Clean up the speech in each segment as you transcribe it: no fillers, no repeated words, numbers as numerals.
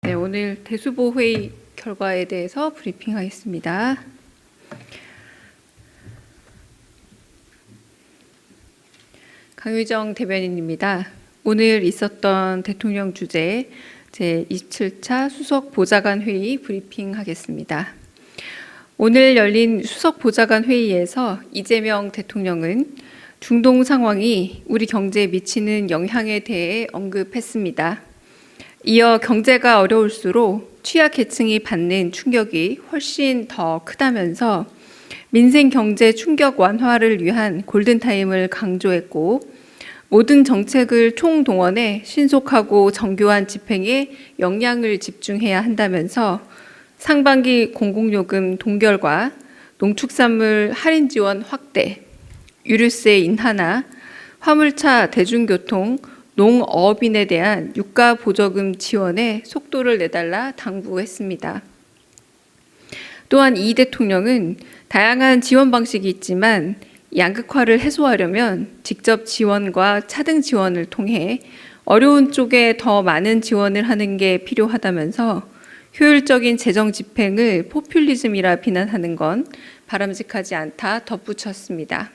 네, 오늘 대수보 회의 결과에 대해서 브리핑하겠습니다. 강유정 대변인입니다. 오늘 있었던 대통령 주재 제27차 수석 보좌관 회의 브리핑하겠습니다. 오늘 열린 수석 보좌관 회의에서 이재명 대통령은 중동 상황이 우리 경제에 미치는 영향에 대해 언급했습니다. 이어 경제가 어려울수록 취약계층이 받는 충격이 훨씬 더 크다면서 민생 경제 충격 완화를 위한 골든타임을 강조했고, 모든 정책을 총동원해 신속하고 정교한 집행에 역량을 집중해야 한다면서 상반기 공공요금 동결과 농축산물 할인 지원 확대, 유류세 인하나 화물차 대중교통, 농업인에 대한 유가 보조금 지원에 속도를 내달라 당부했습니다. 또한 이 대통령은 다양한 지원 방식이 있지만 양극화를 해소하려면 직접 지원과 차등 지원을 통해 어려운 쪽에 더 많은 지원을 하는 게 필요하다면서 효율적인 재정 집행을 포퓰리즘이라 비난하는 건 바람직하지 않다 덧붙였습니다.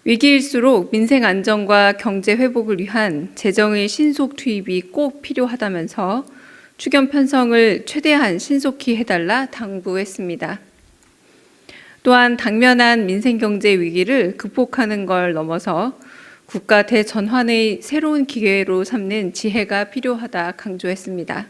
위기일수록 민생 안정과 경제 회복을 위한 재정의 신속 투입이 꼭 필요하다면서 추경 편성을 최대한 신속히 해달라 당부했습니다. 또한 당면한 민생 경제 위기를 극복하는 걸 넘어서 국가 대전환의 새로운 기회로 삼는 지혜가 필요하다 강조했습니다.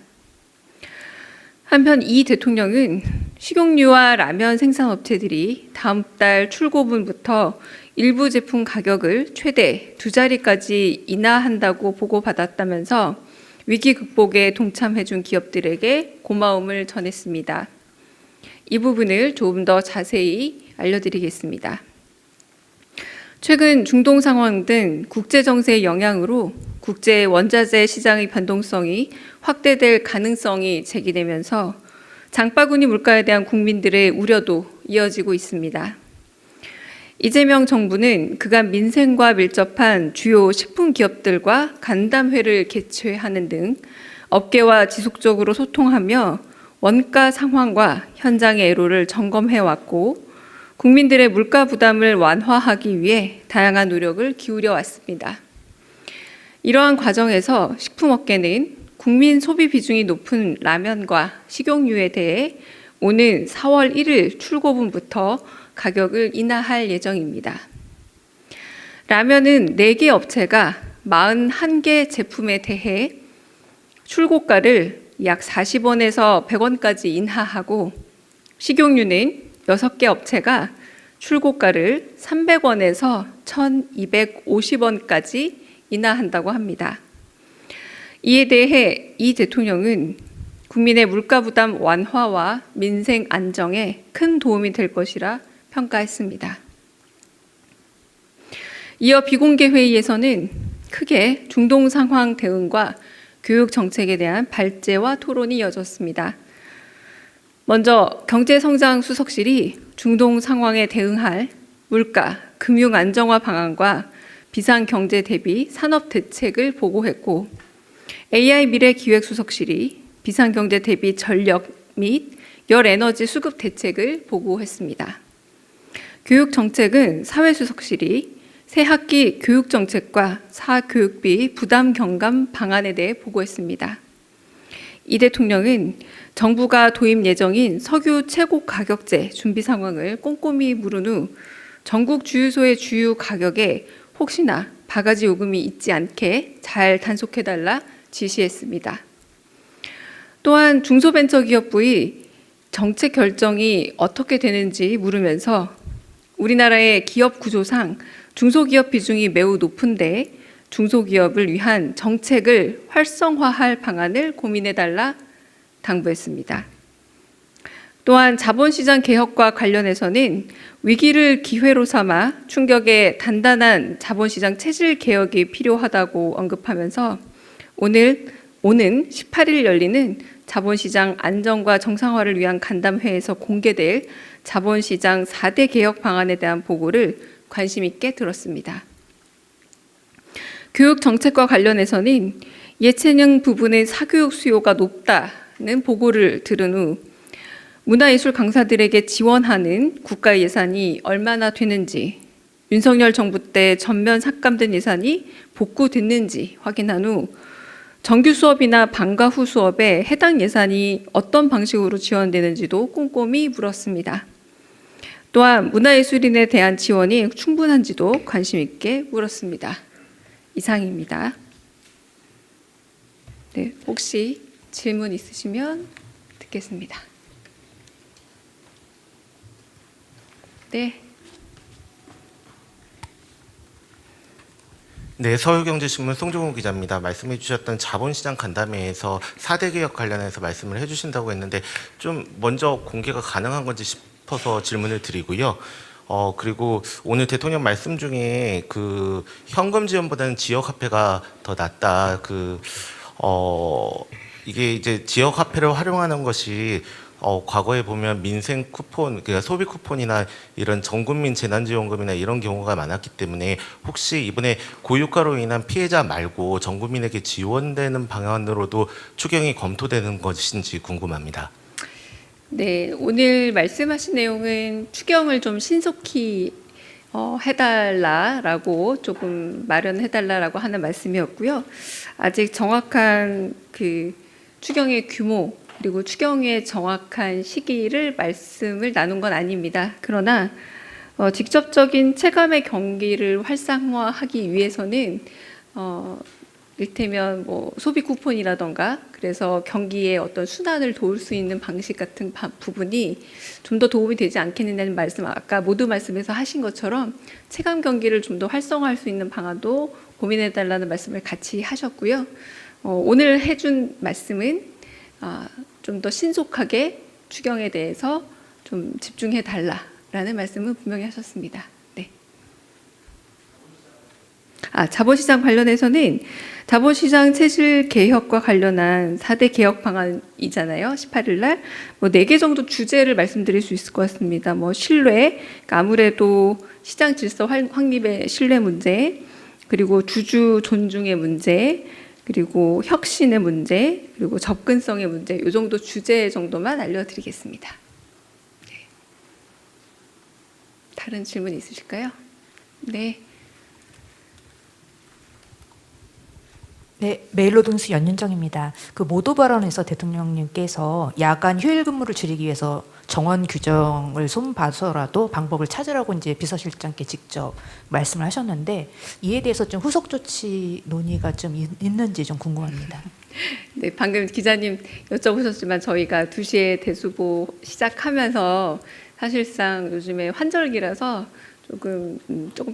한편 이 대통령은 식용유와 라면 생산업체들이 다음 달 출고분부터 일부 제품 가격을 최대 2자리까지 인하한다고 보고받았다면서 위기 극복에 동참해준 기업들에게 고마움을 전했습니다. 이 부분을 조금 더 자세히 알려드리겠습니다. 최근 중동 상황 등 국제 정세의 영향으로 국제 원자재 시장의 변동성이 확대될 가능성이 제기되면서 장바구니 물가에 대한 국민들의 우려도 이어지고 있습니다. 이재명 정부는 그간 민생과 밀접한 주요 식품 기업들과 간담회를 개최하는 등 업계와 지속적으로 소통하며 원가 상황과 현장의 애로를 점검해왔고, 국민들의 물가 부담을 완화하기 위해 다양한 노력을 기울여 왔습니다. 이러한 과정에서 식품업계는 국민 소비 비중이 높은 라면과 식용유에 대해 오는 4월 1일 출고분부터 가격을 인하할 예정입니다. 라면은 4개 업체가 41개 제품에 대해 출고가를 약 40원에서 100원까지 인하하고, 식용유는 6개 업체가 출고가를 300원에서 1250원까지 인하한다고 합니다. 이에 대해 이 대통령은 국민의 물가 부담 완화와 민생 안정에 큰 도움이 될 것이라 평가했습니다. 이어 비공개 회의에서는 크게 중동 상황 대응과 교육 정책에 대한 발제와 토론이 이어졌습니다. 먼저 경제성장 수석실이 중동 상황에 대응할 물가, 금융 안정화 방안과 비상경제 대비 산업 대책을 보고했고, AI 미래 기획수석실이 비상경제 대비 전력 및 열에너지 수급 대책을 보고했습니다. 교육정책은 사회수석실이 새학기 교육정책과 사교육비 부담 경감 방안에 대해 보고했습니다. 이 대통령은 정부가 도입 예정인 석유 최고 가격제 준비 상황을 꼼꼼히 물은 후 전국 주유소의 주유 가격에 혹시나 바가지 요금이 있지 않게 잘 단속해달라 지시했습니다. 또한 중소벤처기업부의 정책 결정이 어떻게 되는지 물으면서 우리나라의 기업 구조상 중소기업 비중이 매우 높은데 중소기업을 위한 정책을 활성화할 방안을 고민해달라 당부했습니다. 또한 자본시장 개혁과 관련해서는 위기를 기회로 삼아 충격에 단단한 자본시장 체질 개혁이 필요하다고 언급하면서 오는 18일 열리는 자본시장 안정과 정상화를 위한 간담회에서 공개될 자본시장 4대 개혁 방안에 대한 보고를 관심 있게 들었습니다. 교육 정책과 관련해서는 예체능 부분의 사교육 수요가 높다는 보고를 들은 후 문화예술 강사들에게 지원하는 국가 예산이 얼마나 되는지, 윤석열 정부 때 전면 삭감된 예산이 복구됐는지 확인한 후 정규 수업이나 방과 후 수업에 해당 예산이 어떤 방식으로 지원되는지도 꼼꼼히 물었습니다. 또한 문화예술인에 대한 지원이 충분한지도 관심 있게 물었습니다. 이상입니다. 네, 혹시 질문 있으시면 듣겠습니다. 네. 네, 서울경제신문 송종훈 기자입니다. 말씀해 주셨던 자본시장 간담회에서 4대 개혁 관련해서 말씀을 해주신다고 했는데 좀 먼저 공개가 가능한 건지 싶어서 질문을 드리고요. 그리고 오늘 대통령 말씀 중에 그 현금 지원보다는 지역 화폐가 더 낫다. 이게 이제 지역 화폐를 활용하는 것이 과거에 보면 민생 쿠폰, 그러니까 소비 쿠폰이나 이런 전국민 재난지원금이나 이런 경우가 많았기 때문에 혹시 이번에 고유가로 인한 피해자 말고 전국민에게 지원되는 방안으로도 추경이 검토되는 것인지 궁금합니다. 네, 오늘 말씀하신 내용은 추경을 좀 신속히 해달라라고 조금 마련해달라라고 하는 말씀이었고요. 아직 정확한 그 추경의 규모 그리고 추경의 정확한 시기를 말씀을 나눈 건 아닙니다. 그러나 직접적인 체감의 경기를 활성화하기 위해서는 이를테면 뭐 소비 쿠폰이라던가 그래서 경기의 어떤 순환을 도울 수 있는 방식 같은 부분이 좀 더 도움이 되지 않겠느냐는 말씀, 아까 모두 말씀에서 하신 것처럼 체감 경기를 좀 더 활성화할 수 있는 방안도 고민해달라는 말씀을 같이 하셨고요. 오늘 해준 말씀은 좀 더 신속하게 추경에 대해서 좀 집중해 달라라는 말씀을 분명히 하셨습니다. 네. 자본시장 관련해서는 자본시장 체질 개혁과 관련한 4대 개혁 방안이잖아요. 18일 날. 뭐 4개 정도 주제를 말씀드릴 수 있을 것 같습니다. 뭐 신뢰, 그러니까 아무래도 시장 질서 확립의 신뢰 문제, 그리고 주주 존중의 문제, 그리고 혁신의 문제, 그리고 접근성의 문제, 이 정도 주제 정도만 알려드리겠습니다. 네. 다른 질문 있으실까요? 네. 네, 메일로동스 연윤정입니다. 그 모두 발언에서 대통령님께서 야간 휴일 근무를 줄이기 위해서 정원 규정을 손봐서라도 방법을 찾으라고 이제 비서실장께 직접 말씀을 하셨는데 이에 대해서 좀 후속 조치 논의가 좀 있는지 좀 궁금합니다. 네, 방금 기자님 여쭤보셨지만 저희가 2시에 대수보 시작하면서 사실상 요즘에 환절기라서 조금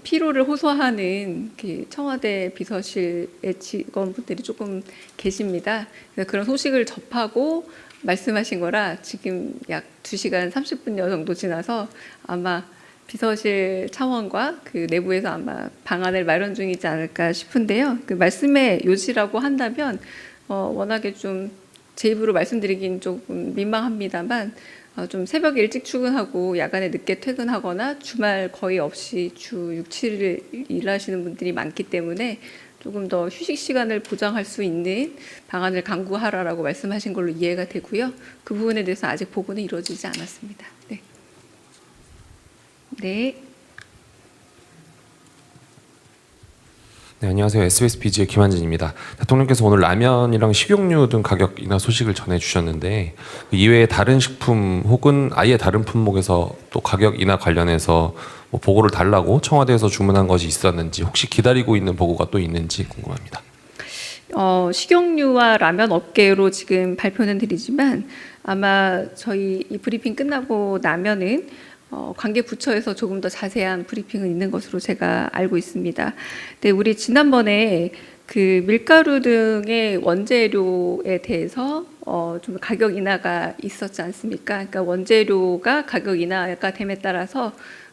피로를 호소하는 청와대 비서실의 직원분들이 조금 계십니다. 그래서 그런 소식을 접하고 말씀하신 거라 지금 약 2시간 30분여 정도 지나서 아마 비서실 차원과 그 내부에서 아마 방안을 마련 중이지 않을까 싶은데요. 그 말씀의 요지라고 한다면 워낙에 좀 제 입으로 말씀드리긴 조금 민망합니다만 좀 새벽에 일찍 출근하고 야간에 늦게 퇴근하거나 주말 거의 없이 주 6, 7일 일하시는 분들이 많기 때문에 조금 더 휴식 시간을 보장할 수 있는 방안을 강구하라라고 말씀하신 걸로 이해가 되고요. 그 부분에 대해서 아직 보고는 이루어지지 않았습니다. 네. 네. 네, 안녕하세요. SBS BG의 김한진입니다. 대통령께서 오늘 라면이랑 식용유 등 가격 인하 소식을 전해주셨는데 그 이외에 다른 식품 혹은 아예 다른 품목에서 또 가격 인하 관련해서 뭐 보고를 달라고 청와대에서 주문한 것이 있었는지 혹시 기다리고 있는 보고가 또 있는지 궁금합니다. 식용유와 라면 업계로 지금 발표는 드리지만 아마 저희 이 브리핑 끝나고 나면은 관계 부처에서 조금 더 자세한 브리핑은 있는 것으로 제가 알고 있습니다. 근데 우리 지난번에 그 밀가루 등의 원재료에 대해서 좀 가격 인하가 있었지 않습니까? 그러니까 원재료가 가격 인하가 됨에 따라서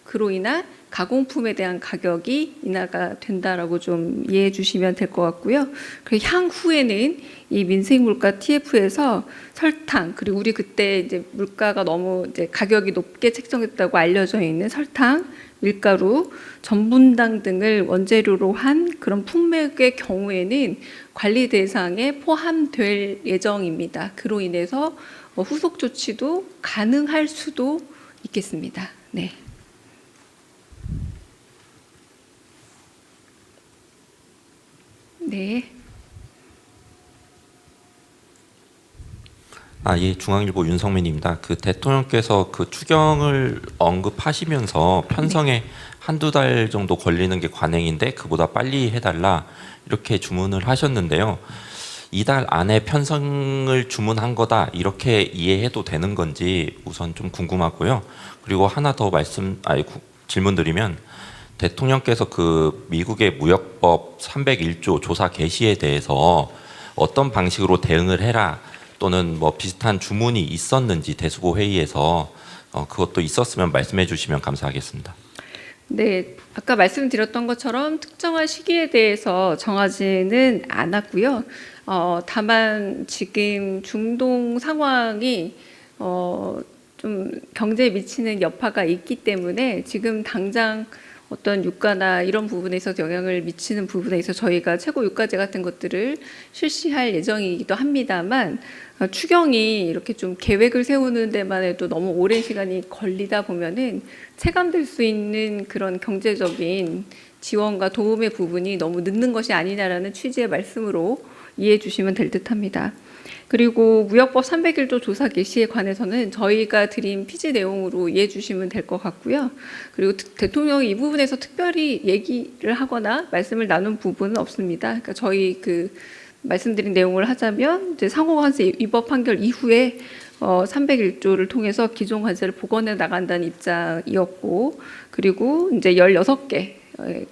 그로 인한 가공품에 대한 가격이 인하가 된다라고 좀 이해해 주시면 될 것 같고요. 그리고 향후에는 이 민생물가 TF에서 설탕, 그리고 우리 그때 이제 물가가 너무 이제 가격이 높게 책정됐다고 알려져 있는 설탕, 밀가루, 전분당 등을 원재료로 한 그런 품목의 경우에는 관리 대상에 포함될 예정입니다. 그로 인해서 후속 조치도 가능할 수도 있겠습니다. 네. 네. 예, 중앙일보 윤성민입니다. 그 대통령께서 그 추경을 언급하시면서 편성에 한두 달 정도 걸리는 게 관행인데 그보다 빨리 해달라 이렇게 주문을 하셨는데요. 이달 안에 편성을 주문한 거다 이렇게 이해해도 되는 건지 우선 좀 궁금하고요. 그리고 하나 더 질문드리면 대통령께서 그 미국의 무역법 301조 조사 개시에 대해서 어떤 방식으로 대응을 해라 또는 뭐 비슷한 주문이 있었는지 대수고 회의에서 그것도 있었으면 말씀해 주시면 감사하겠습니다. 네, 아까 말씀드렸던 것처럼 특정한 시기에 대해서 정하지는 않았고요. 다만 지금 중동 상황이 좀 경제에 미치는 여파가 있기 때문에 지금 당장 어떤 유가나 이런 부분에서 영향을 미치는 부분에 있어 저희가 최고 유가제 같은 것들을 실시할 예정이기도 합니다만 추경이 이렇게 좀 계획을 세우는 데만 해도 너무 오랜 시간이 걸리다 보면은 체감될 수 있는 그런 경제적인 지원과 도움의 부분이 너무 늦는 것이 아니냐라는 취지의 말씀으로 이해해 주시면 될 듯합니다. 그리고 무역법 301조 조사 개시에 관해서는 저희가 드린 피지 내용으로 이해해 주시면 될 것 같고요. 그리고 대통령이 이 부분에서 특별히 얘기를 하거나 말씀을 나눈 부분은 없습니다. 그러니까 저희 그 말씀드린 내용을 하자면 이제 상호관세 위법 판결 이후에 301조를 통해서 기존 관세를 복원해 나간다는 입장이었고, 그리고 이제 16개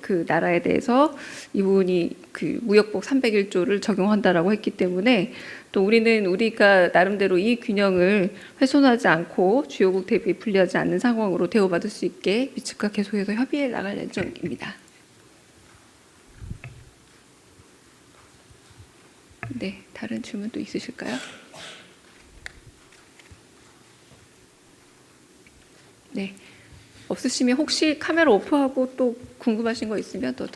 그 나라에 대해서 이 부분이 그 무역법 301조를 적용한다라고 했기 때문에 또 우리가 나름대로 이 균형을 훼손하지 않고 주요국 대비 불리하지 않는 상황으로 대우받을 수 있게 미측과 계속해서 협의해 나갈 예정입니다. 네, 다른 질문도 있으실까요? 네, 없으시면 혹시 카메라 오프하고 또 궁금하신 거 있으면 또